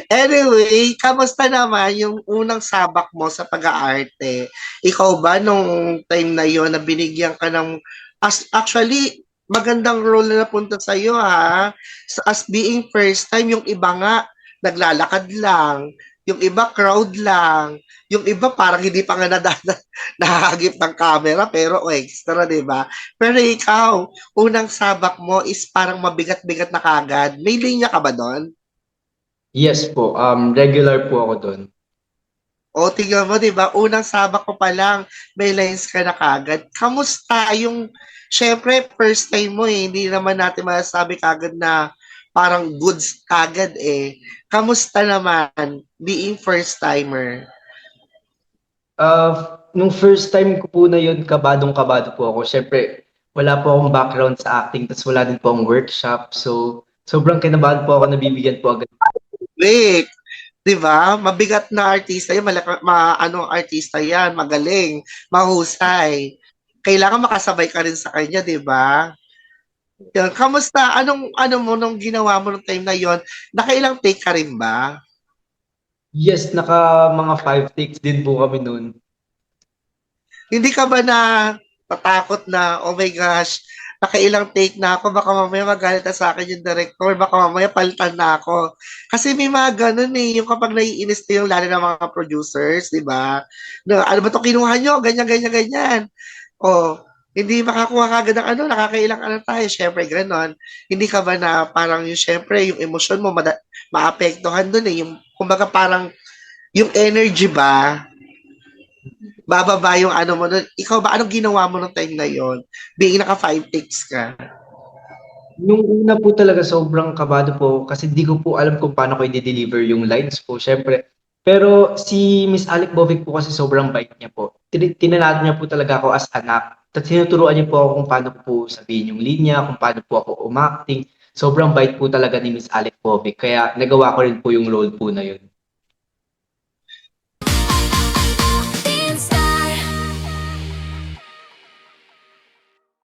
Anyway, kamusta naman yung unang sabak mo sa pag-aarte? Ikaw ba nung time na yon na binigyan ka ng actually magandang role na napunta sa iyo ha. As being first time, yung iba nga naglalakad lang, yung iba crowd lang, yung iba parang hindi pa nga nakahagip ng camera pero extra, 'di ba? Pero ikaw, unang sabak mo is parang mabigat-bigat na kagad. May linya ka ba doon? Yes po, regular po ako dun. O, tingnan mo, di ba? Unang sabak ko pa lang, may lines ka na kagad. Kamusta yung, syempre, first time mo eh. Hindi naman natin masasabi kagad na parang goods kagad eh. Kamusta naman being first timer? Nung first time ko po na yun, kabadong-kabado po ako. Siyempre, wala po akong background sa acting, tas wala din po akong workshop. So, sobrang kinabahan po ako, nabibigyan po agad. Wait, di ba? Mabigat na artista yan, ano artista yan, magaling, mahusay. Kailangan makasabay ka rin sa kanya, di ba? Yun, kamusta? Ano mo nung ginawa mo nung time na yon? Nakailang take ka rin ba? Yes, naka mga 5 takes din po kami nun. Hindi ka ba na tatakot na, oh my gosh, nakailang take na ako, baka mamaya magalit na sa akin yung director, baka mamaya palitan na ako. Kasi may mga ganun eh, yung kapag naiinis na yung lalo ng mga producers, di ba? Na, ano ba to kinuha nyo? Ganyan, ganyan, ganyan. O, hindi makakuha kagad ng ano, nakakailang ano tayo, syempre ganon. Hindi ka ba na parang yung syempre, yung emosyon mo maapektuhan dun eh, yung kumbaga parang yung energy ba, bababa yung ano mo nun. Ikaw ba, anong ginawa mo nung time na yon? Being naka 5 takes ka. Nung una po talaga sobrang kabado po kasi di ko po alam kung paano ko i-deliver yung lines po, syempre. Pero si Miss Alec Bovic po kasi sobrang bait niya po. Tinanad niya po talaga ako as anak. Tapos tinuturuan niya po ako kung paano ko po sabihin yung linya, kung paano po ako umacting. Sobrang bait po talaga ni Miss Alec Bovic. Kaya nagawa ko rin po yung role po na yun.